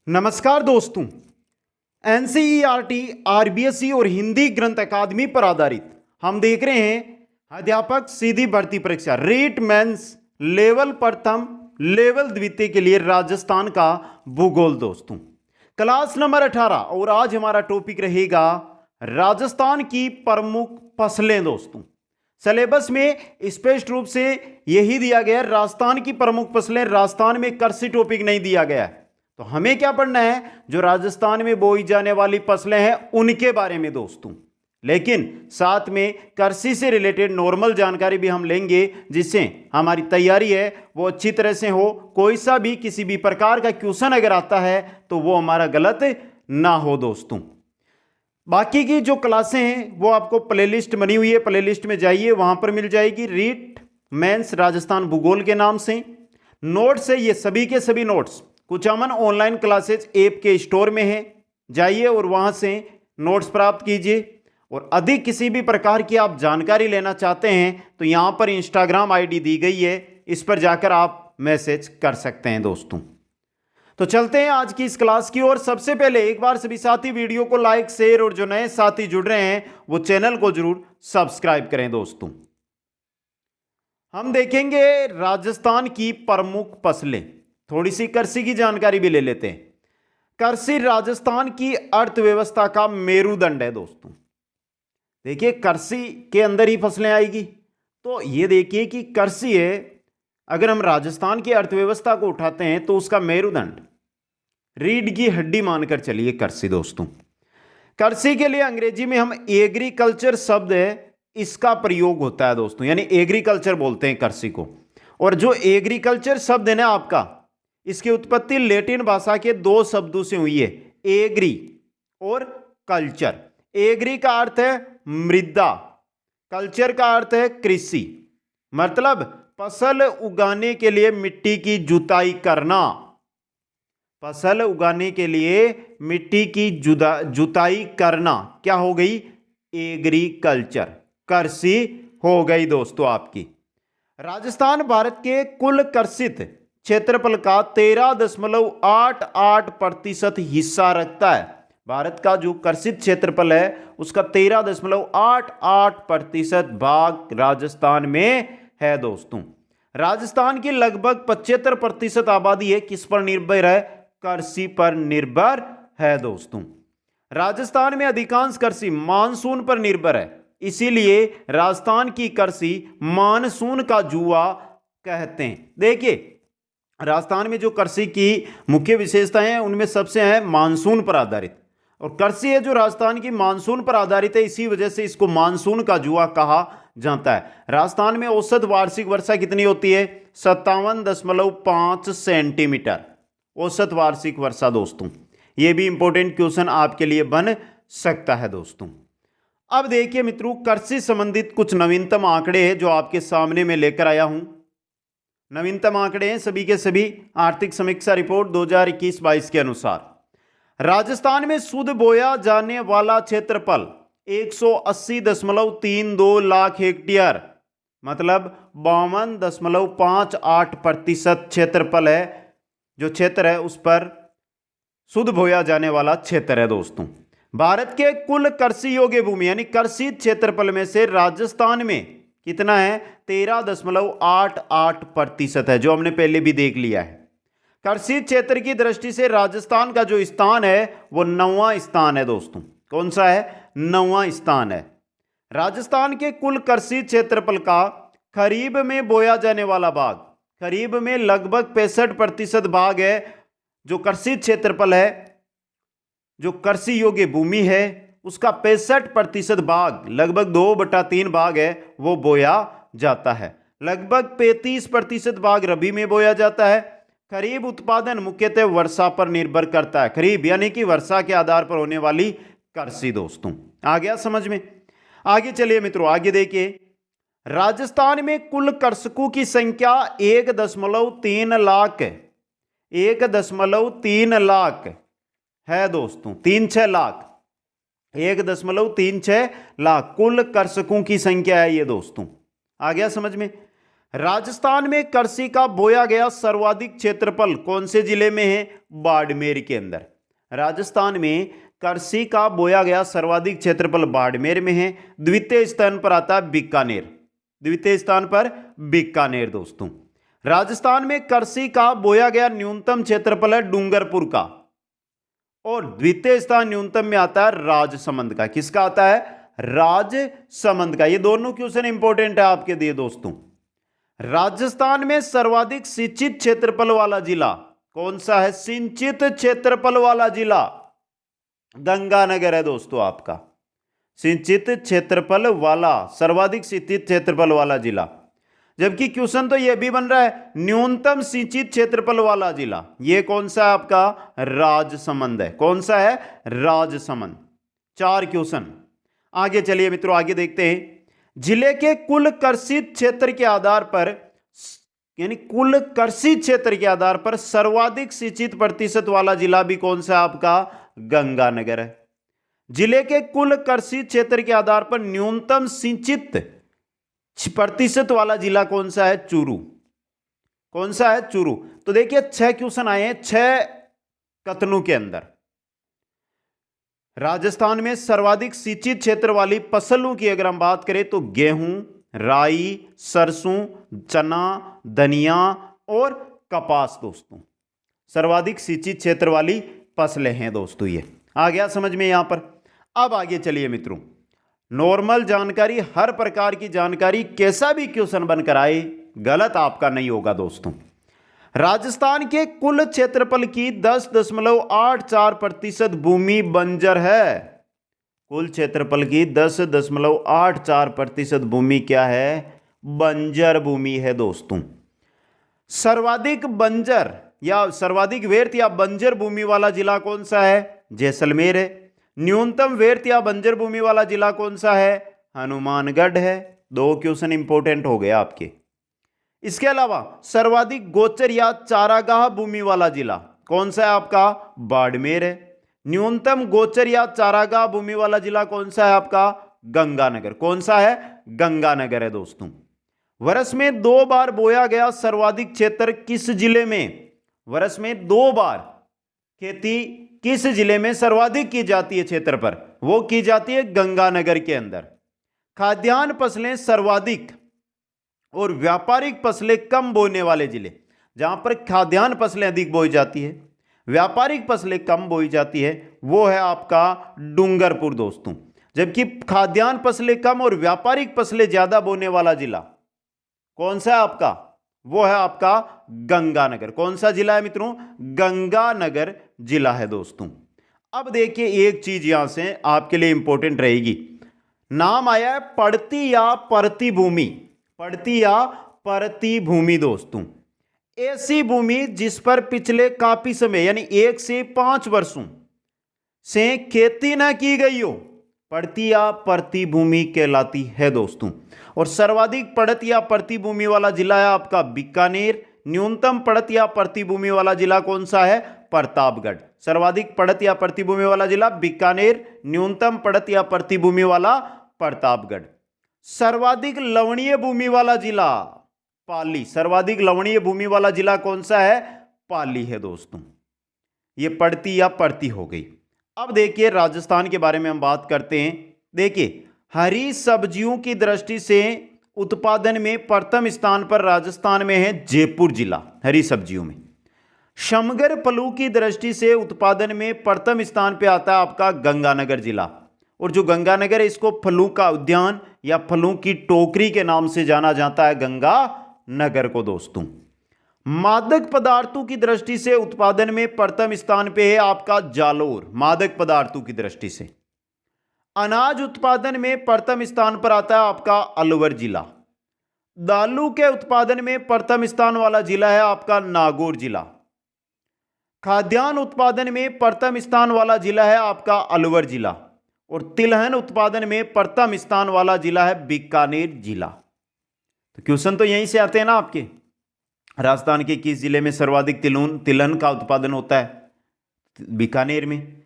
नमस्कार दोस्तों। NCERT, RBSE और हिंदी ग्रंथ अकादमी पर आधारित हम देख रहे हैं अध्यापक सीधी भर्ती परीक्षा रीट मेंस लेवल प्रथम लेवल द्वितीय के लिए राजस्थान का भूगोल। दोस्तों क्लास नंबर 18 और आज हमारा टॉपिक रहेगा राजस्थान की प्रमुख फसलें। दोस्तों सिलेबस में स्पष्ट रूप से यही दिया गया है, राजस्थान की प्रमुख फसलें। राजस्थान में कृषि टॉपिक नहीं दिया गया है, तो हमें क्या पढ़ना है? जो राजस्थान में बोई जाने वाली फसलें हैं उनके बारे में दोस्तों, लेकिन साथ में कृषि से रिलेटेड नॉर्मल जानकारी भी हम लेंगे, जिससे हमारी तैयारी है वो अच्छी तरह से हो। कोई सा भी किसी भी प्रकार का क्वेश्चन अगर आता है तो वो हमारा गलत ना हो। दोस्तों बाकी की जो क्लासें हैं वो आपको प्लेलिस्ट बनी हुई है, प्लेलिस्ट में जाइए, वहां पर मिल जाएगी रीट मेंस राजस्थान भूगोल के नाम से। नोट्स है ये सभी के सभी notes Kuchaman online classes app के स्टोर में है, जाइए और वहां से नोट्स प्राप्त कीजिए। और अधिक किसी भी प्रकार की आप जानकारी लेना चाहते हैं तो यहां पर इंस्टाग्राम आईडी दी गई है, इस पर जाकर आप मैसेज कर सकते हैं। दोस्तों तो चलते हैं आज की इस क्लास की ओर। सबसे पहले एक बार सभी साथी वीडियो को लाइक शेयर और जो नए साथी जुड़ रहे हैं वो चैनल को जरूर सब्सक्राइब करें। दोस्तों हम देखेंगे राजस्थान की प्रमुख फसलें, थोड़ी सी कृषि की जानकारी भी ले लेते हैं। कृषि राजस्थान की अर्थव्यवस्था का मेरुदंड है। दोस्तों देखिए कृषि के अंदर ही फसलें आएगी, तो ये देखिए कि कृषि है, अगर हम राजस्थान की अर्थव्यवस्था को उठाते हैं तो उसका मेरुदंड, रीढ़ की हड्डी मानकर चलिए कृषि। दोस्तों कृषि के लिए अंग्रेजी में हम एग्रीकल्चर शब्द है इसका प्रयोग होता है दोस्तों, यानी एग्रीकल्चर बोलते हैं कृषि को। और जो एग्रीकल्चर शब्द है ना आपका, इसकी उत्पत्ति लैटिन भाषा के दो शब्दों से हुई है, एग्री और कल्चर। एग्री का अर्थ है मृदा, कल्चर का अर्थ है कृषि, मतलब फसल उगाने के लिए मिट्टी की जुताई करना। फसल उगाने के लिए मिट्टी की जुताई करना क्या हो गई? एग्रीकल्चर, कृषि हो गई दोस्तों आपकी। राजस्थान भारत के कुल कृषित क्षेत्रफल का 13.88% हिस्सा रखता है। भारत का जो कृषित क्षेत्रफल है उसका 13.88% भाग राजस्थान में है। दोस्तों राजस्थान की लगभग 75% आबादी है किस पर निर्भर है? कृषि पर निर्भर है। दोस्तों राजस्थान में अधिकांश कृषि मानसून पर निर्भर है, इसीलिए राजस्थान की कृषि मानसून का जुआ कहते हैं। देखिए राजस्थान में जो कृषि की मुख्य विशेषताएं हैं उनमें सबसे है मानसून पर आधारित, और कृषि है जो राजस्थान की मानसून पर आधारित है, इसी वजह से इसको मानसून का जुआ कहा जाता है। राजस्थान में औसत वार्षिक वर्षा कितनी होती है? 57.5 सेंटीमीटर औसत वार्षिक वर्षा। दोस्तों यह भी इंपॉर्टेंट क्वेश्चन आपके लिए बन सकता है। दोस्तों अब देखिए मित्रों, कृषि संबंधित कुछ नवीनतम आंकड़े हैं जो आपके सामने में लेकर आया हूं। नवीनतम आंकड़े हैं सभी के सभी आर्थिक समीक्षा रिपोर्ट 2021-22 के अनुसार। राजस्थान में शुद्ध बोया जाने वाला क्षेत्रफल 180.32 लाख हेक्टेयर, मतलब 52.58% क्षेत्रफल है, जो क्षेत्र है उस पर शुद्ध बोया जाने वाला क्षेत्र है। दोस्तों भारत के कुल कृषि योग्य भूमि यानी कृषि क्षेत्रफल में से राजस्थान में कितना है? 13.88% है, जो हमने पहले भी देख लिया है। कृषि क्षेत्र की दृष्टि से राजस्थान का जो स्थान है वो 9वां स्थान है। दोस्तों कौन सा है? 9वां स्थान है। राजस्थान के कुल कृषि क्षेत्रफल का खरीफ में बोया जाने वाला भाग, खरीफ में लगभग 65% भाग है, जो कृषि क्षेत्रफल है, जो कृषि योग्य भूमि है उसका 65% भाग, लगभग 2/3 भाग है, वो बोया जाता है। लगभग 35% भाग रबी में बोया जाता है। खरीफ उत्पादन मुख्यतः वर्षा पर निर्भर करता है, खरीफ यानी कि वर्षा के आधार पर होने वाली कृषि। दोस्तों आ गया समझ में? आगे चलिए मित्रों, आगे देखिए। राजस्थान में कुल कृषकों की संख्या 1.3 लाख, 1.3 लाख है। दोस्तों 36 लाख, 1.36 लाख कुल कृषकों की संख्या है ये। दोस्तों आ गया समझ में? राजस्थान में कृषि का बोया गया सर्वाधिक क्षेत्रफल कौन से जिले में है? बाड़मेर के अंदर। राजस्थान में कृषि का बोया गया सर्वाधिक क्षेत्रफल बाड़मेर में है। द्वितीय स्थान पर आता है बीकानेर। द्वितीय स्थान पर बीकानेर दोस्तों। राजस्थान में कृषि का बोया गया न्यूनतम क्षेत्रफल है डूंगरपुर का, और द्वितीय स्थान न्यूनतम में आता है राजसमंद का। किसका आता है? राजसमंद का। ये दोनों क्वेश्चन इंपॉर्टेंट है आपके लिए दोस्तों। राजस्थान में सर्वाधिक सिंचित क्षेत्रफल वाला जिला कौन सा है? सिंचित क्षेत्रफल वाला जिला गंगानगर है दोस्तों आपका। सिंचित क्षेत्रफल वाला, सर्वाधिक सिंचित क्षेत्रफल वाला जिला। जबकि क्वेश्चन तो यह भी बन रहा है न्यूनतम सिंचित क्षेत्रफल वाला जिला, यह कौन सा है आपका? राजसमंद है। कौन सा है? राजसमंद। 4 क्वेश्चन। आगे चलिए मित्रों, आगे देखते हैं। जिले के कुल कृषित क्षेत्र के आधार पर, यानी कुल कृषि क्षेत्र के आधार पर सर्वाधिक सिंचित प्रतिशत वाला जिला भी कौन सा आपका? गंगानगर है। जिले के कुल कृषि क्षेत्र के आधार पर न्यूनतम सिंचित प्रतिशत वाला जिला कौन सा है? चूरू। कौन सा है? चूरू। तो देखिए 6 क्वेश्चन आए हैं 6 कथनों के अंदर। राजस्थान में सर्वाधिक सिंचित क्षेत्र वाली फसलों की अगर हम बात करें तो गेहूं, राई, सरसों, चना, धनिया और कपास दोस्तों सर्वाधिक सिंचित क्षेत्र वाली फसलें हैं दोस्तों। ये आ गया समझ में यहां पर। अब आगे चलिए मित्रों, नॉर्मल जानकारी, हर प्रकार की जानकारी कैसा भी क्वेश्चन बनकर आए गलत आपका नहीं होगा दोस्तों। राजस्थान के कुल क्षेत्रफल की 10.84% भूमि बंजर है। कुल क्षेत्रफल की 10.84% भूमि क्या है? बंजर भूमि है दोस्तों। सर्वाधिक बंजर या सर्वाधिक व्यर्थ या बंजर भूमि वाला जिला कौन सा है? जैसलमेर है। न्यूनतम व्यर्थ या बंजर भूमि वाला जिला कौन सा है? हनुमानगढ़ है। 2 क्वेश्चन इंपोर्टेंट हो गए आपके। इसके अलावा सर्वाधिक गोचर या चारागाह भूमि वाला जिला कौन सा है आपका? बाड़मेर है। न्यूनतम गोचर या चारागाह भूमि वाला जिला कौन सा है आपका? गंगानगर। कौन सा है? गंगानगर है दोस्तों। वर्ष में 2 बार बोया गया सर्वाधिक क्षेत्र किस जिले में? वर्ष में 2 बार खेती किस जिले में सर्वाधिक की जाती है क्षेत्र पर? वो की जाती है गंगानगर के अंदर। खाद्यान्न फसलें सर्वाधिक और व्यापारिक फसलें कम बोने वाले जिले, जहां पर खाद्यान्न फसलें अधिक बोई जाती है, व्यापारिक फसलें कम बोई जाती है, वो है आपका डूंगरपुर दोस्तों। जबकि खाद्यान्न फसलें कम और व्यापारिक फसलें ज्यादा बोने वाला जिला कौन सा है आपका? वो है आपका गंगानगर। कौन सा जिला है मित्रों? गंगानगर जिला है दोस्तों। अब देखिए एक चीज यहां से आपके लिए इंपॉर्टेंट रहेगी। नाम आया है पड़ती या परती भूमि। पड़ती या परती भूमि दोस्तों ऐसी भूमि जिस पर पिछले काफी समय यानी 1 से 5 वर्षों से खेती ना की गई हो, पड़ती या परती भूमि कहलाती है दोस्तों। और सर्वाधिक पड़त या परती भूमि वाला जिला है आपका बीकानेर। न्यूनतम पड़त या परती भूमि वाला जिला कौन सा है? प्रतापगढ़। सर्वाधिक पड़त या परती भूमि वाला जिला बीकानेर, न्यूनतम पड़त या परती भूमि वाला प्रतापगढ़। सर्वाधिक लवणीय भूमि वाला जिला पाली। सर्वाधिक लवणीय भूमि वाला जिला कौन सा है? पाली है दोस्तों। ये पड़ती या परती हो गई। अब देखिए राजस्थान के बारे में हम बात करते हैं। देखिए हरी सब्जियों की दृष्टि से उत्पादन में प्रथम स्थान पर राजस्थान में है जयपुर जिला हरी सब्जियों में। समगर फलों की दृष्टि से उत्पादन में प्रथम स्थान पे आता है आपका गंगानगर जिला। और जो गंगानगर है इसको फलों का उद्यान या फलों की टोकरी के नाम से जाना जाता है गंगानगर को दोस्तों। मादक पदार्थों की दृष्टि से उत्पादन में प्रथम स्थान पे है आपका जालोर। मादक पदार्थों की दृष्टि से अनाज उत्पादन में प्रथम स्थान पर आता है आपका अलवर जिला। दालों के उत्पादन में प्रथम स्थान वाला जिला है आपका नागौर जिला। खाद्यान्न उत्पादन में प्रथम स्थान वाला जिला है आपका अलवर जिला। और तिलहन उत्पादन में प्रथम स्थान वाला जिला है बीकानेर जिला। तो क्वेश्चन तो यहीं से आते हैं ना आपके। राजस्थान के किस जिले में सर्वाधिक तिलहन का उत्पादन होता है? बीकानेर में।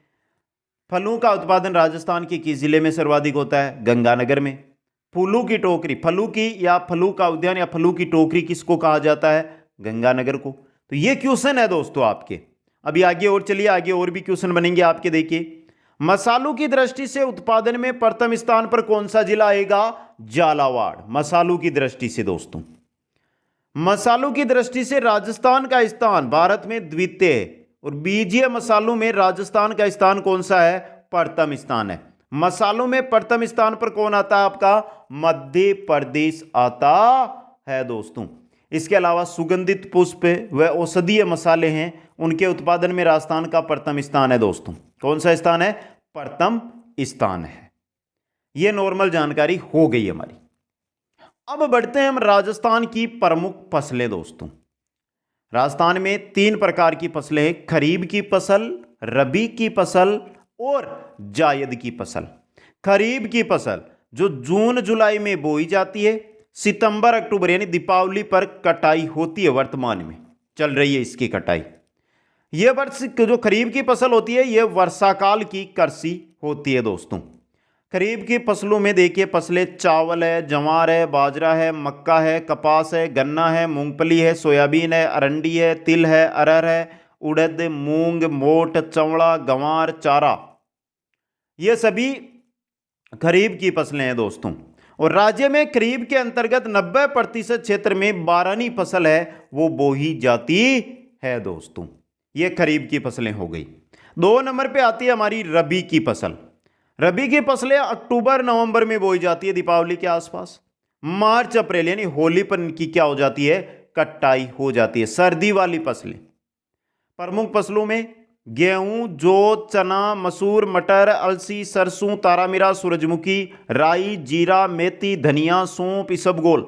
फलों का उत्पादन राजस्थान के किस जिले में सर्वाधिक होता है? गंगानगर में। फूलों की टोकरी, फलू की या फलू का उद्यान या फलू की टोकरी किसको कहा जाता है? गंगानगर को। तो ये क्वेश्चन है दोस्तों आपके। अभी आगे और चलिए, आगे और भी क्वेश्चन बनेंगे आपके। देखिए, मसालों की दृष्टि से उत्पादन में प्रथम स्थान पर कौन सा जिला आएगा? झालावाड़। मसालों की दृष्टि से दोस्तों, मसालों की दृष्टि से राजस्थान का स्थान भारत में द्वितीय है, और बीजीय मसालों में राजस्थान का स्थान कौन सा है? प्रथम स्थान है। मसालों में प्रथम स्थान पर कौन आता है आपका? मध्य प्रदेश आता है दोस्तों। इसके अलावा सुगंधित पुष्प व औषधीय मसाले हैं, उनके उत्पादन में राजस्थान का प्रथम स्थान है दोस्तों। कौन सा स्थान है? प्रथम स्थान है। यह नॉर्मल जानकारी हो गई हमारी। अब बढ़ते हैं हम राजस्थान की प्रमुख फसलें दोस्तों। राजस्थान में 3 प्रकार की फसलें हैं, खरीफ की फसल, रबी की फसल और जायद की फसल। खरीफ की फसल जो जून जुलाई में बोई जाती है, सितंबर अक्टूबर यानी दीपावली पर कटाई होती है, वर्तमान में चल रही है इसकी कटाई। यह वर्ष जो खरीफ की फसल होती है, यह वर्षाकाल की कृषि होती है दोस्तों। खरीफ की फसलों में देखिए, फसलें चावल है, जवार है, बाजरा है, मक्का है, कपास है, गन्ना है, मूंगफली है, सोयाबीन है, अरंडी है, तिल है, अरहर है, उड़द, मूंग, मोट, चवड़ा, गंवार, चारा, ये सभी खरीफ की फसलें हैं दोस्तों। और राज्य में खरीफ के अंतर्गत 90% क्षेत्र में बारहनी फसल है, वो बोई जाती है दोस्तों। ये खरीफ की फसलें हो गई। 2 नंबर पे आती है हमारी रबी की फसल। रबी की फसलें अक्टूबर नवंबर में बोई जाती है, दीपावली के आसपास। मार्च अप्रैल यानी होली पर इनकी क्या हो जाती है? कटाई हो जाती है। सर्दी वाली फसलें, प्रमुख फसलों में गेहूं, जौ, चना, मसूर, मटर, अलसी, सरसों, तारामीरा, सूरजमुखी, राई, जीरा, मेथी, धनिया, सौंफ, इसबगोल।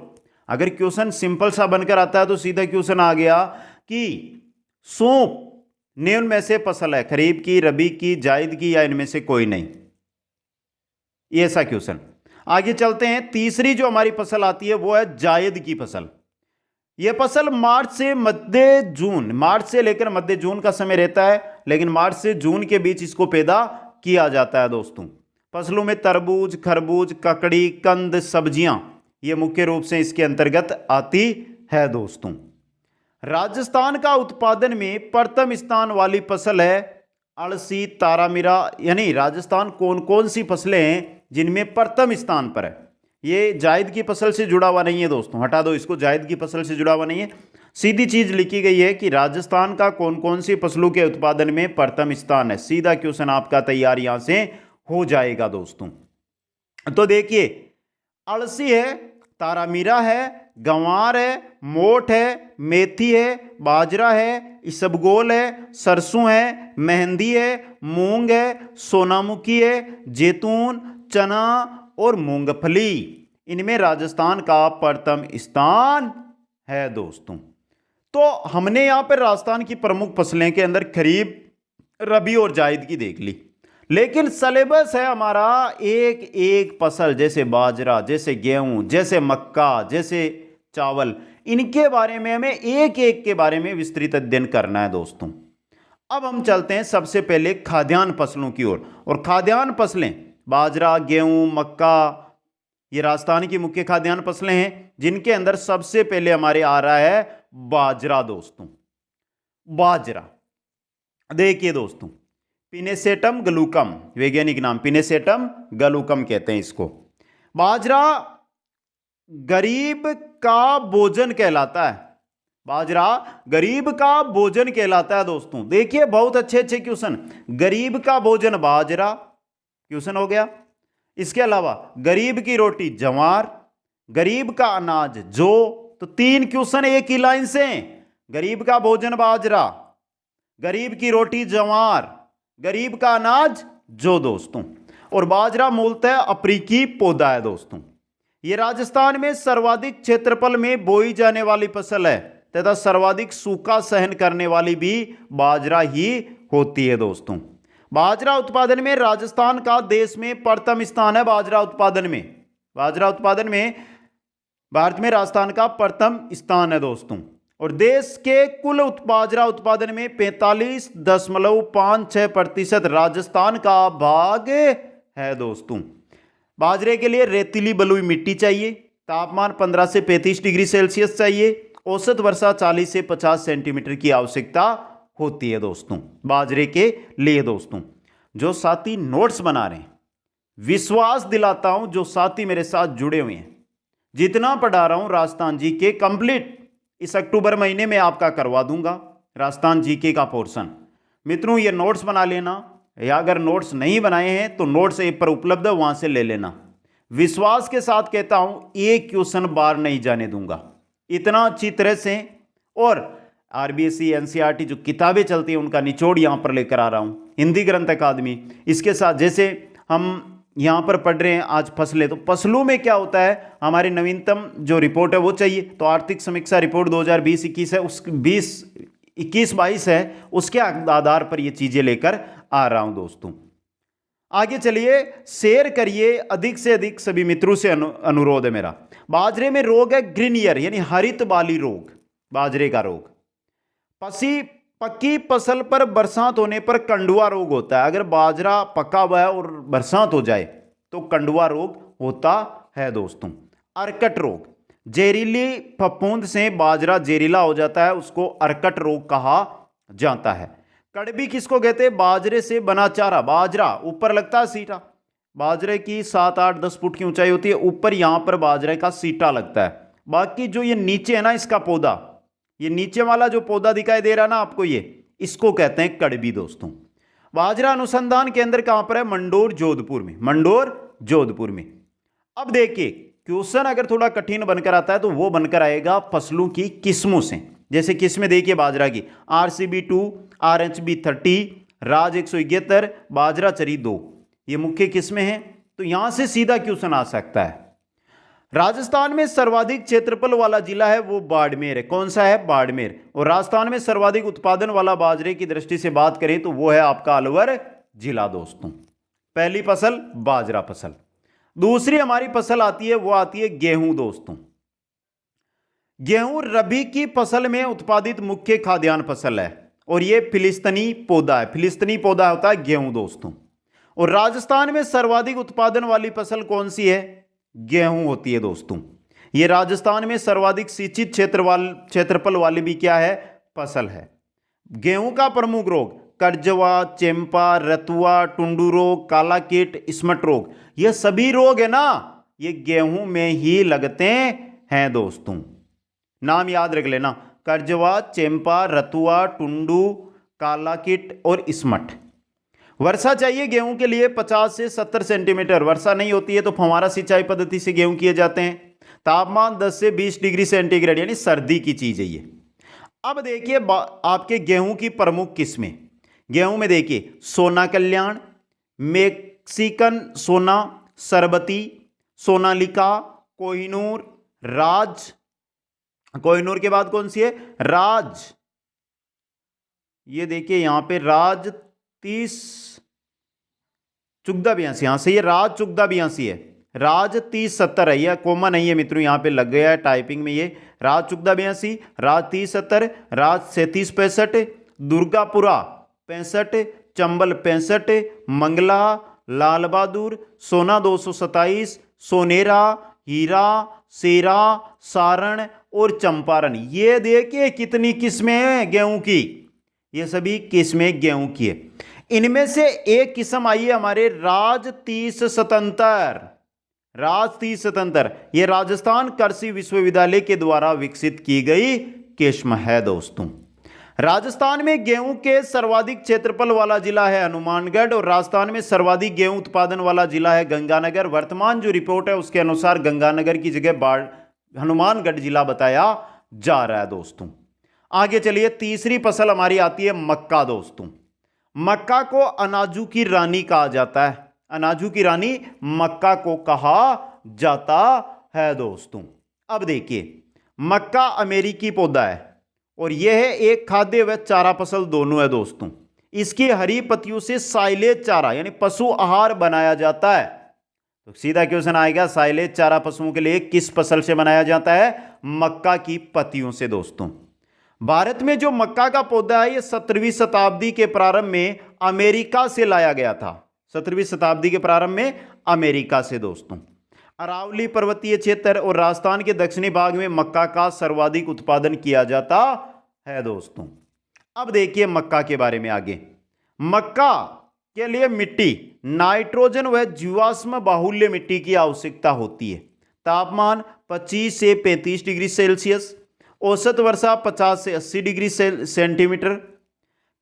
अगर क्वेश्चन सिंपल सा बनकर आता है तो सीधा क्वेश्चन आ गया कि सौंफ निम्न में से फसल है, खरीफ की, रबी की, जायद की या इनमें से कोई नहीं। ये ऐसा क्वेश्चन। आगे चलते हैं। तीसरी जो हमारी फसल आती है वो है जायद की फसल। यह फसल मार्च से मध्य जून, मार्च से लेकर मध्य जून का समय रहता है, लेकिन मार्च से जून के बीच इसको पैदा किया जाता है दोस्तों। फसलों में तरबूज, खरबूज, ककड़ी, कंद, सब्जियां, ये मुख्य रूप से इसके अंतर्गत आती है दोस्तों। राजस्थान का उत्पादन में प्रथम स्थान वाली फसल है अलसी, तारामीरा। यानी राजस्थान कौन कौन सी फसलें हैं जिनमें प्रथम स्थान पर है? ये जायद की फसल से जुड़ा हुआ नहीं है दोस्तों, हटा दो इसको, जायद की फसल से जुड़ा हुआ नहीं है। सीधी चीज लिखी गई है कि राजस्थान का कौन कौन सी फसलों के उत्पादन में प्रथम स्थान है। सीधा क्वेश्चन आपका तैयार यहां से हो जाएगा दोस्तों। तो देखिए, अलसी है, तारामीरा है, गंवार है, मोठ है, मेथी है, बाजरा है, इसबगोल है, सरसों है, मेहंदी है, मूंग है, सोनामुखी है, जैतून, चना और मूंगफली। इनमें राजस्थान का प्रथम स्थान है दोस्तों। तो हमने यहां पर राजस्थान की प्रमुख फसलें के अंदर खरीफ, रबी और जायद की देख ली, लेकिन सिलेबस है हमारा एक एक फसल, जैसे बाजरा, जैसे गेहूं, जैसे मक्का, जैसे चावल, इनके बारे में हमें एक एक के बारे में विस्तृत अध्ययन करना है दोस्तों। अब हम चलते हैं सबसे पहले खाद्यान्न फसलों की ओर। और खाद्यान्न फसलें बाजरा, गेहूं, मक्का, ये राजस्थान की मुख्य खाद्यान्न फसलें हैं, जिनके अंदर सबसे पहले हमारे आ रहा है बाजरा दोस्तों। बाजरा देखिए दोस्तों, पिनेसेटम गलूकम, वैज्ञानिक नाम पिनेसेटम गलूकम कहते हैं इसको। बाजरा गरीब का भोजन कहलाता है। बाजरा गरीब का भोजन कहलाता है दोस्तों। देखिए, बहुत अच्छे अच्छे क्वेश्चन। गरीब का भोजन बाजरा क्वेश्चन हो गया। इसके अलावा गरीब की रोटी जवार, गरीब का अनाज जौ। तो 3 क्वेश्चन एक ही लाइन से। गरीब का भोजन बाजरा, गरीब की रोटी जवार, गरीब का अनाज जौ दोस्तों। और बाजरा मूलतः अफ्रीकी पौधा है दोस्तों। यह राजस्थान में सर्वाधिक क्षेत्रफल में बोई जाने वाली फसल है तथा सर्वाधिक सूखा सहन करने वाली भी बाजरा ही होती है दोस्तों। बाजरा उत्पादन में राजस्थान का देश में प्रथम स्थान है। बाजरा उत्पादन में भारत में राजस्थान का प्रथम स्थान है दोस्तों। और देश के कुल बाजरा उत्पादन में 45.56% राजस्थान का भाग है दोस्तों। बाजरे के लिए रेतीली बलुई मिट्टी चाहिए, तापमान 15 से 35 डिग्री सेल्सियस चाहिए, औसत वर्षा 40 से 50 सेंटीमीटर की आवश्यकता होती है दोस्तों बाजरे के लिए। दोस्तों जो साथी नोट्स बना रहे हैं, विश्वास दिलाता हूं जो साथी मेरे साथ जुड़े हुए हैं, जितना पढ़ा रहा हूं राजस्थान जीके कंप्लीट इस अक्टूबर महीने में आपका करवा दूंगा राजस्थान जीके का पोर्शन। मित्रों ये नोट्स बना लेना, या अगर नोट्स नहीं बनाए हैं तो नोट्स ऐप पर उपलब्ध है, वहां से ले लेना। विश्वास के साथ कहता हूं एक क्वेश्चन बार नहीं जाने दूंगा, इतना अच्छी तरह से। और आरबीएससी एनसीईआरटी जो किताबें चलती हैं उनका निचोड़ यहां पर लेकर आ रहा हूं, हिंदी ग्रंथ अकादमी। इसके साथ जैसे हम यहां पर पढ़ रहे हैं आज फसलें, तो फसलों में क्या होता है, हमारी नवीनतम जो रिपोर्ट है वो चाहिए। तो आर्थिक समीक्षा रिपोर्ट 2020-21 है, उस 21-22 है, उसके आधार पर ये चीजें लेकर आ रहा हूं दोस्तों। आगे चलिए, शेयर करिए अधिक से अधिक, सभी मित्रों से अनुरोध है मेरा। बाजरे में रोग है ग्रीन ईयर यानी हरित बाली रोग, बाजरे का रोग। पक्की फसल पर बरसात होने पर कंडुआ रोग होता है। अगर बाजरा पका हुआ है और बरसात हो जाए तो कंडुआ रोग होता है दोस्तों। अर्कट रोग, जहरीली फफूंद से बाजरा जहरीला हो जाता है, उसको अर्कट रोग कहा जाता है। कड़बी किसको कहते हैं, बाजरे से बना चारा। बाजरा ऊपर लगता है सीटा, बाजरे की 7-8-10 फुट की ऊंचाई होती है, ऊपर यहां पर बाजरे का सीटा लगता है। बाकी जो ये नीचे है ना इसका पौधा, ये नीचे वाला जो पौधा दिखाई दे रहा है ना आपको, ये इसको कहते हैं कड़बी दोस्तों। बाजरा अनुसंधान केंद्र कहां पर है, मंडोर जोधपुर में, मंडोर जोधपुर में। अब देखिए क्वेश्चन अगर थोड़ा कठिन बनकर आता है तो वो बनकर आएगा फसलों की किस्मों से। जैसे किस्में देखिए बाजरा की, RCB2, RHB30, राज 171, बाजरा चरी 2, ये मुख्य किस्में हैं। तो यहां से सीधा क्वेश्चन आ सकता है। राजस्थान में सर्वाधिक क्षेत्रफल वाला जिला है वो बाड़मेर है। कौन सा है, बाड़मेर। और राजस्थान में सर्वाधिक उत्पादन वाला बाजरे की दृष्टि से बात करें तो वो है आपका अलवर जिला दोस्तों। पहली फसल बाजरा फसल। दूसरी हमारी फसल आती है वो आती है गेहूं दोस्तों। गेहूं रबी की फसल में उत्पादित मुख्य खाद्यान्न फसल है और यह फिलिस्तीनी पौधा है, फिलिस्तीनी पौधा होता है गेहूं दोस्तों। और राजस्थान में सर्वाधिक उत्पादन वाली फसल कौन सी है, गेहूं होती है दोस्तों। यह राजस्थान में सर्वाधिक सिंचित क्षेत्रफल वाली भी क्या है, फसल है। गेहूं का प्रमुख रोग करजवा, चेम्पा, रतुआ, टुंडू रोग, काला कीट, स्मट रोग, ये सभी रोग है ना ये गेहूं में ही लगते हैं दोस्तों। नाम याद रख लेना, करजवा, चेम्पा, रतुआ, टुंडू, काला कीट और स्मट। वर्षा चाहिए गेहूं के लिए 50 से 70 सेंटीमीटर। वर्षा नहीं होती है तो फव्वारा सिंचाई पद्धति से गेहूं किए जाते हैं। तापमान 10 से 20 डिग्री सेंटीग्रेड यानी सर्दी की चीज है ये। अब देखिए आपके गेहूं की प्रमुख किस्में। गेहूं में देखिए सोना कल्याण, मेक्सिकन सोना, सरबती, सोनालिका, कोहिनूर, राज। कोहिनूर के बाद कौन सी है, राज। ये देखिए यहां पे राज 30 चुगदा 82, यहां से ये राज चुगदा 82 है। राज 3070 है, यह कॉमन नहीं है मित्रों, यहां पे लग गया है टाइपिंग में। ये राज चुगदा 82, राज 3070, राज 3765, दुर्गापुरा 65, चंबल 65, मंगला, लाल बहादुर, सोना 227, सोनेरा, हीरा, सेरा, सारण और चंपारण। ये देखिए कितनी किस्में हैं गेहूं की, ये सभी किस्में गेहूं की है। इनमें से एक किस्म आई है हमारे राज 3077, राज 3077। यह राजस्थान कृषि विश्वविद्यालय के द्वारा विकसित की गई किस्म है दोस्तों। राजस्थान में गेहूं के सर्वाधिक क्षेत्रफल वाला जिला है हनुमानगढ़ और राजस्थान में सर्वाधिक गेहूं उत्पादन वाला जिला है गंगानगर। वर्तमान जो रिपोर्ट है उसके अनुसार गंगानगर की जगह हनुमानगढ़ जिला बताया जा रहा है दोस्तों। आगे चलिए, तीसरी फसल हमारी आती है मक्का दोस्तों। मक्का को अनाजू की रानी कहा जाता है, अनाजू की रानी मक्का को कहा जाता है दोस्तों। अब देखिए मक्का अमेरिकी पौधा है और यह एक खाद्य व चारा फसल दोनों है दोस्तों। इसकी हरी पत्तियों से साइलेज चारा यानी पशु आहार बनाया जाता है। तो सीधा क्वेश्चन आएगा, साइलेज चारा पशुओं के लिए किस फसल से बनाया जाता है, मक्का की पत्तियों से दोस्तों। भारत में जो मक्का का पौधा है यह 17वीं शताब्दी के प्रारंभ में अमेरिका से लाया गया था। 17वीं शताब्दी के प्रारंभ में अमेरिका से दोस्तों। अरावली पर्वतीय क्षेत्र और राजस्थान के दक्षिणी भाग में मक्का का सर्वाधिक उत्पादन किया जाता है दोस्तों। अब देखिए मक्का के बारे में आगे। मक्का के लिए मिट्टी नाइट्रोजन व जीवाश्म बाहुल्य मिट्टी की आवश्यकता होती है। तापमान 25 से 35 डिग्री सेल्सियस, औसत वर्षा 50 से 80 डिग्री सेंटीमीटर।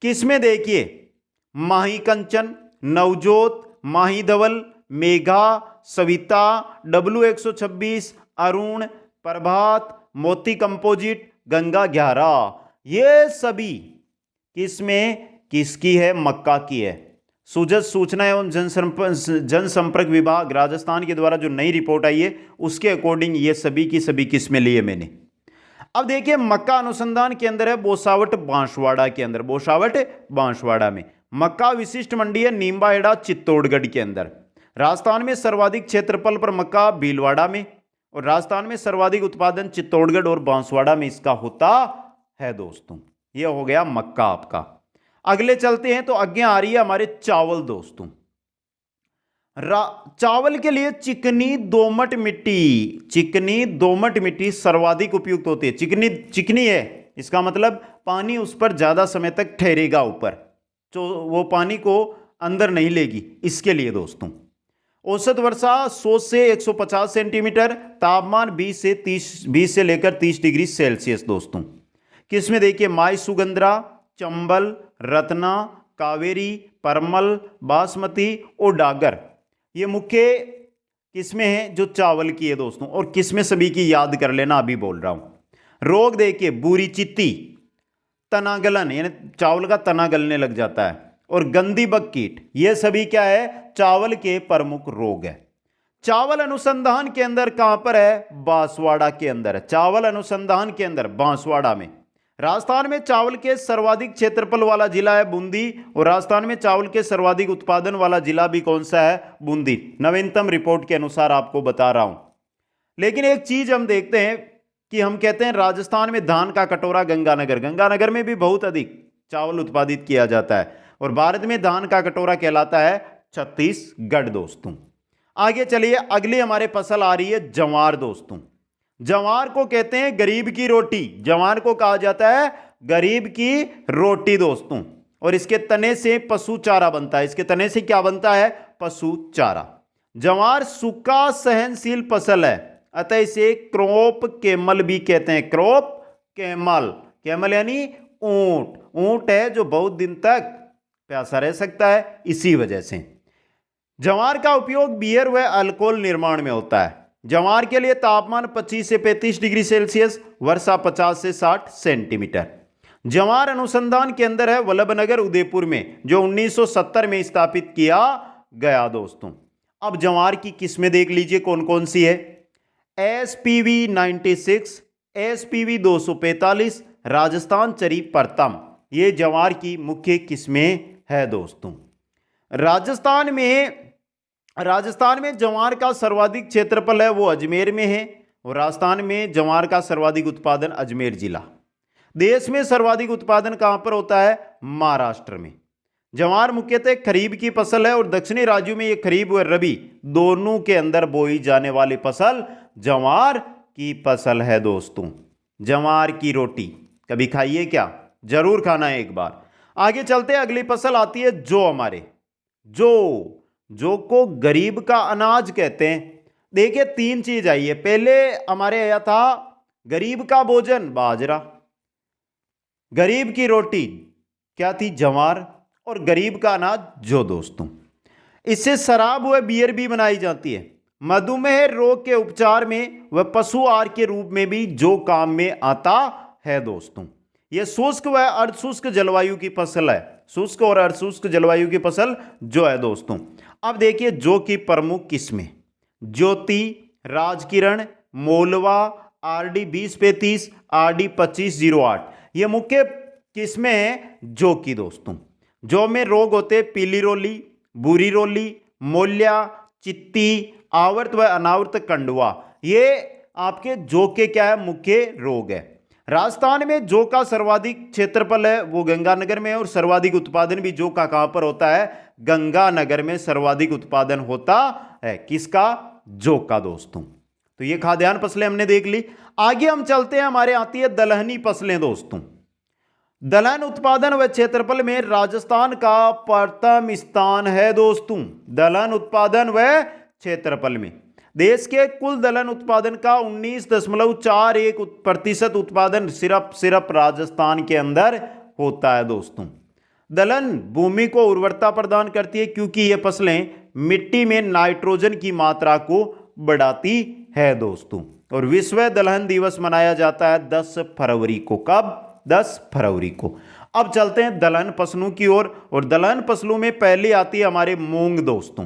किस्में देखिए माही कंचन, नवजोत, माही धवल, मेघा, सविता, W126, अरुण, प्रभात, मोती कंपोजिट, गंगा 11। ये सभी किस्में किसकी है? मक्का की है। सूचना एवं जनसंपर्क विभाग राजस्थान के द्वारा जो नई रिपोर्ट आई है उसके अकॉर्डिंग ये सभी की सभी किस्में ली है मैंने। अब देखिए मक्का अनुसंधान केंद्र है बोसावट बांसवाड़ा के अंदर, बोसावट बांसवाड़ा में। मक्का विशिष्ट मंडी है नीमबाहेड़ा चित्तौड़गढ़ के अंदर। राजस्थान में सर्वाधिक क्षेत्रफल पर मक्का भीलवाड़ा में, और राजस्थान में सर्वाधिक उत्पादन चित्तौड़गढ़ और बांसवाड़ा में इसका होता है दोस्तों। यह हो गया मक्का आपका। अगले चलते हैं तो आगे आ रही है हमारे चावल दोस्तों। चावल के लिए चिकनी दोमट मिट्टी सर्वाधिक उपयुक्त होती है। चिकनी है, इसका मतलब पानी उस पर ज्यादा समय तक ठहरेगा ऊपर, तो वो पानी को अंदर नहीं लेगी, इसके लिए दोस्तों। औसत वर्षा 100 से 150 सेंटीमीटर, तापमान 20 से लेकर 30 डिग्री सेल्सियस दोस्तों। किसमें देखिए माई सुगंधरा, चंबल, रत्ना, कावेरी, परमल, बासमती और डागर, ये मुख्य किस्में हैं जो चावल की है दोस्तों। और किस्में सभी की याद कर लेना, अभी बोल रहा हूं। रोग देखिए बूरी चित्ती, तना गलन यानी चावल का तना गलने लग जाता है, और गंदी बग कीट, ये सभी क्या है? चावल के प्रमुख रोग है। चावल अनुसंधान के अंदर कहां पर है? बांसवाड़ा के अंदर है। चावल अनुसंधान के अंदर बांसवाड़ा में। राजस्थान में चावल के सर्वाधिक क्षेत्रफल वाला जिला है बूंदी, और राजस्थान में चावल के सर्वाधिक उत्पादन वाला जिला भी कौन सा है? बूंदी। नवीनतम रिपोर्ट के अनुसार आपको बता रहा हूं। लेकिन एक चीज हम देखते हैं कि हम कहते हैं राजस्थान में धान का कटोरा गंगानगर में भी बहुत अधिक चावल उत्पादित किया जाता है, और भारत में धान का कटोरा कहलाता है छत्तीसगढ़ दोस्तों। आगे चलिए, अगली हमारे फसल आ रही है जवार दोस्तों। जवार को कहते हैं गरीब की रोटी, जवार को कहा जाता है गरीब की रोटी दोस्तों। और इसके तने से पशु चारा बनता है। इसके तने से क्या बनता है? पशु चारा। जवार सूखा सहनशील फसल है, अतः इसे क्रॉप कैमल भी कहते हैं। क्रॉप कैमल, कैमल यानी ऊंट, ऊंट है जो बहुत दिन तक प्यासा रह सकता है, इसी वजह से। जवार का उपयोग बियर व अल्कोहल निर्माण में होता है। जवार के लिए तापमान 25 से 35 डिग्री सेल्सियस, वर्षा 50 से 60 सेंटीमीटर। जवार अनुसंधान के अंदर है वल्लभनगर उदयपुर में, जो 1970 में स्थापित किया गया दोस्तों। अब जवार की किस्में देख लीजिए कौन कौन सी है। SPV 96, SPV 245, राजस्थान चरी प्रथम, ये जवार की मुख्य किस्में है दोस्तों। राजस्थान में जवार का सर्वाधिक क्षेत्रफल है वो अजमेर में है, और राजस्थान में जवार का सर्वाधिक उत्पादन अजमेर जिला। देश में सर्वाधिक उत्पादन कहां पर होता है? महाराष्ट्र में। जवार मुख्यतः खरीफ की फसल है, और दक्षिणी राज्यों में यह खरीफ व रबी दोनों के अंदर बोई जाने वाली फसल जवार की फसल है दोस्तों। जवार की रोटी कभी खाइए क्या? जरूर खाना है एक बार। आगे चलते हैं, अगली फसल आती है जौ। हमारे जौ को गरीब का अनाज कहते हैं। देखिए तीन चीज आई है। पहले हमारे आया था गरीब का भोजन बाजरा, गरीब की रोटी क्या थी? जवार, और गरीब का अनाज जौ दोस्तों। इससे शराब व बियर भी बनाई जाती है। मधुमेह रोग के उपचार में व पशु आहार के रूप में भी जौ काम में आता है दोस्तों। यह शुष्क व अर्धशुष्क जलवायु की फसल है। शुष्क और अर्धशुष्क जलवायु की फसल जो है दोस्तों। अब देखिए जौ की प्रमुख किस्में ज्योति, राजकिरण, मोलवा, RD 2035, RD 2508, ये मुख्य किस्में हैं जौ की दोस्तों। जौ में रोग होते पीली रोली, बुरी रोली, मोल्या, चित्ती, आवर्त व अनावर्त कंडवा, ये आपके जौ के क्या है? मुख्य रोग है। राजस्थान में जौ का सर्वाधिक क्षेत्रफल है वो गंगानगर में है, और सर्वाधिक उत्पादन भी जौ का कहां पर होता है? गंगानगर में सर्वाधिक उत्पादन होता है। किसका? जौ का दोस्तों। तो ये खाद्यान्न फसलें हमने देख ली। आगे हम चलते हैं, हमारे आती है दलहनी फसलें दोस्तों। दलहन उत्पादन व क्षेत्रफल में राजस्थान का प्रथम स्थान है दोस्तों। दलहन उत्पादन व क्षेत्रफल में देश के कुल दलहन उत्पादन का 19.41% उत्पादन सिर्फ राजस्थान के अंदर होता है दोस्तों। दलहन भूमि को उर्वरता प्रदान करती है क्योंकि ये फसलें मिट्टी में नाइट्रोजन की मात्रा को बढ़ाती है दोस्तों। और विश्व दलहन दिवस मनाया जाता है 10 फरवरी को। कब? 10 फरवरी को। अब चलते हैं दलहन फसलों की ओर, और दलहन फसलों में पहली आती है हमारे मूंग दोस्तों।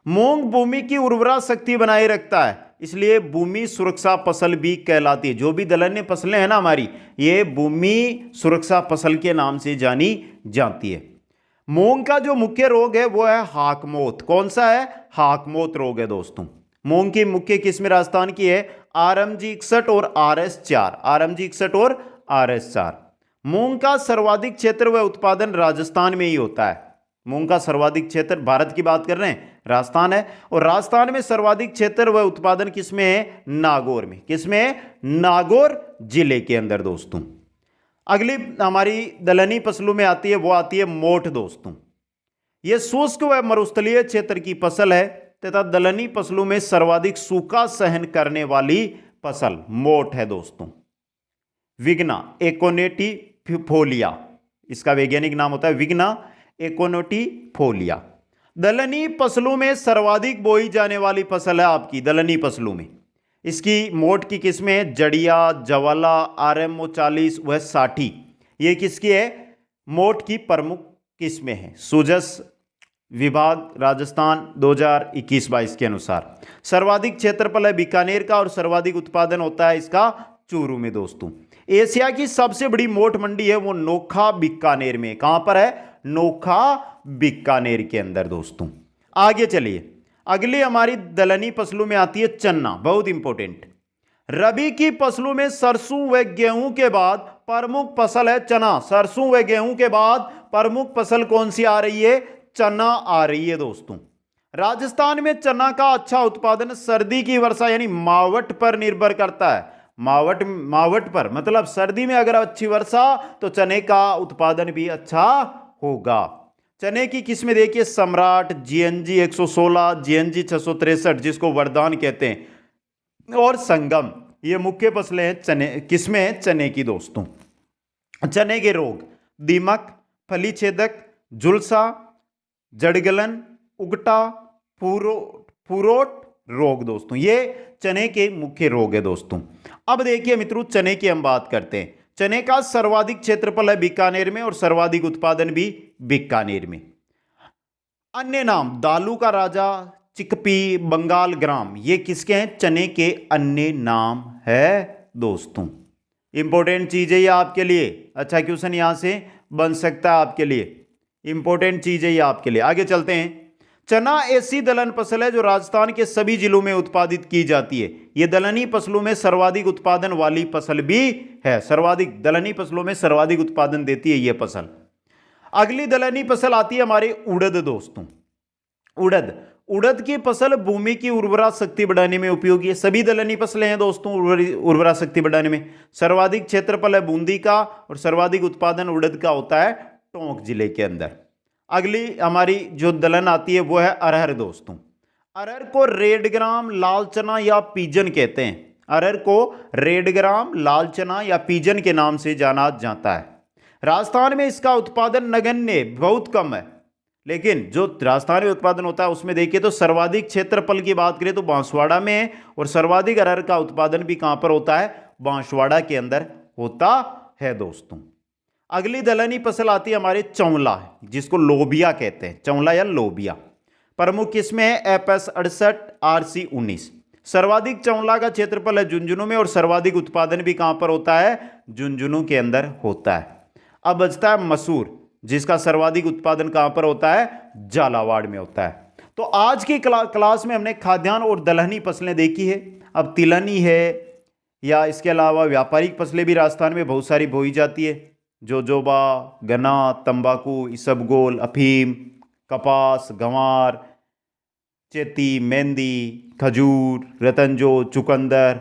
मूंग भूमि की उर्वरा शक्ति बनाए रखता है, इसलिए भूमि सुरक्षा फसल भी कहलाती है। जो भी दलहनी फसलें हैं ना हमारी, ये भूमि सुरक्षा फसल के नाम से जानी जाती है। मूंग का जो मुख्य रोग है वो है हाकमोत। कौन सा है? हाकमोत रोग है दोस्तों। मूंग की मुख्य किस्में राजस्थान की है RMG 61 और RS4। RMG 61 और RS4। मूंग का सर्वाधिक क्षेत्र व उत्पादन राजस्थान में ही होता है। मूंग का सर्वाधिक क्षेत्र, भारत की बात कर रहे हैं, राजस्थान है। और राजस्थान में सर्वाधिक क्षेत्र व उत्पादन किसमें है? नागौर में। किसमें है? नागौर जिले के अंदर दोस्तों। अगली हमारी दलहनी फसलों में आती है, वो आती है मोठ दोस्तों। यह शुष्क व मरुस्थलीय क्षेत्र की फसल है तथा दलहनी फसलों में सर्वाधिक सूखा सहन करने वाली फसल मोठ है दोस्तों। विग्ना एकोनेटिफोलिया, इसका वैज्ञानिक नाम होता है विग्ना एकोनेटिफोलिया। दलहनी फसलों में सर्वाधिक बोई जाने वाली फसल है आपकी दलहनी फसलों में। इसकी मोठ की किस्में जड़िया, जवाला, RMO 40 व 60, ये किसकी है? मोठ की प्रमुख किस्में हैं। सूजस विभाग राजस्थान 2021-22 के अनुसार। सर्वाधिक क्षेत्रफल है बीकानेर का, और सर्वाधिक उत्पादन होता है इसका चूरू में दोस्तों। एशिया की सबसे बड़ी मोठ मंडी है वो नोखा बीकानेर में। कहां पर है? नोखा बीकानेर के अंदर दोस्तों। आगे चलिए, अगली हमारी दलहनी फसलों में आती है चन्ना, बहुत इंपॉर्टेंट। रबी की फसलों में सरसों व गेहूं के बाद प्रमुख फसल है चना। सरसों व गेहूं के बाद प्रमुख फसल कौन सी आ रही है? चना आ रही है दोस्तों। राजस्थान में चना का अच्छा उत्पादन सर्दी की वर्षा यानी मावठ पर निर्भर करता है। मावठ पर मतलब सर्दी में अगर अच्छी वर्षा तो चने का उत्पादन भी अच्छा होगा। चने की किस्में देखिए सम्राट, GNG 116, GNG 663 जिसको वरदान कहते हैं, और संगम, ये मुख्य फसलें हैं चने, किस्में हैं चने की दोस्तों। चने के रोग दीमक, फली छेदक, झुलसा, जड़गलन, उगटा, फूरोट रोग दोस्तों, ये चने के मुख्य रोग है दोस्तों। अब देखिए मित्रों, चने की हम बात करते हैं। चने का सर्वाधिक क्षेत्रफल है बीकानेर में, और सर्वाधिक उत्पादन भी बीकानेर में। अन्य नाम दालू का राजा, चिकपी, बंगाल ग्राम, ये किसके हैं? चने के अन्य नाम है दोस्तों। इंपॉर्टेंट चीज है ये आपके लिए, अच्छा क्वेश्चन यहां से बन सकता है आपके लिए, इंपॉर्टेंट चीज है ये आपके लिए। आगे चलते हैं। चना ऐसी दलहन फसल है जो राजस्थान के सभी जिलों में उत्पादित की जाती है। यह दलहनी फसलों में सर्वाधिक उत्पादन वाली फसल भी है। सर्वाधिक दलहनी फसलों में सर्वाधिक उत्पादन देती है यह फसल। अगली दलहनी फसल आती है हमारे उड़द दोस्तों। उड़द की फसल भूमि की उर्वरा शक्ति बढ़ाने में उपयोगी है। सभी दलहनी फसलें हैं दोस्तों उर्वरा शक्ति बढ़ाने में। सर्वाधिक क्षेत्रफल है बूंदी का, और सर्वाधिक उत्पादन उड़द का होता है टोंक जिले के अंदर। अगली हमारी जो दलहन आती है वो है अरहर दोस्तों। अरहर को रेड ग्राम, लाल चना या पीजन कहते हैं। अरहर को रेड ग्राम, लाल चना या पीजन के नाम से जाना जाता है। राजस्थान में इसका उत्पादन नगण्य बहुत कम है, लेकिन जो राजस्थान में उत्पादन होता है उसमें देखिए तो सर्वाधिक क्षेत्रफल की बात करें तो बांसवाड़ा में है, और सर्वाधिक अरहर का उत्पादन भी कहां पर होता है? बांसवाड़ा के अंदर होता है दोस्तों। अगली दलहनी फसल आती है हमारे चौला, जिसको लोबिया कहते हैं, चौला या लोबिया। प्रमुख किस्में है FS 68, RC 19। सर्वाधिक चौला का क्षेत्रफल है झुंझुनू में, और सर्वाधिक उत्पादन भी कहां पर होता है? झुंझुनू के अंदर होता है। अब बचता है मसूर, जिसका सर्वाधिक उत्पादन कहां पर होता है? झालावाड़ में होता है। तो आज की क्लास में हमने खाद्यान्न और दलहनी फसलें देखी है। अब तिलहनी है या इसके अलावा व्यापारिक फसलें भी राजस्थान में बहुत सारी बोई जाती है। जोजोबा, गन्ना, तंबाकू, इसबगोल, अफीम, कपास, गंवार, चेती, मेहंदी, खजूर, रतनजो, चुकंदर।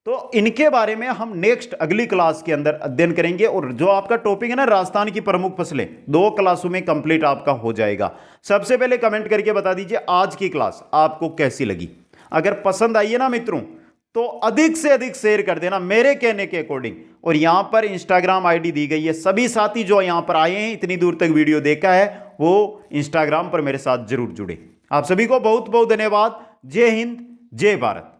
तो इनके बारे में हम नेक्स्ट अगली क्लास के अंदर अध्ययन करेंगे। और जो आपका टॉपिक है ना राजस्थान की प्रमुख फसलें, 2 क्लासों में कंप्लीट आपका हो जाएगा। सबसे पहले कमेंट करके बता दीजिए आज की क्लास आपको कैसी लगी। अगर पसंद आई है ना मित्रों तो अधिक से अधिक शेयर कर देना मेरे कहने के अकॉर्डिंग। और यहां पर इंस्टाग्राम आईडी दी गई है, सभी साथी जो यहां पर आए हैं इतनी दूर तक वीडियो देखा है वो इंस्टाग्राम पर मेरे साथ जरूर जुड़े। आप सभी को बहुत बहुत धन्यवाद। जय हिंद, जय भारत।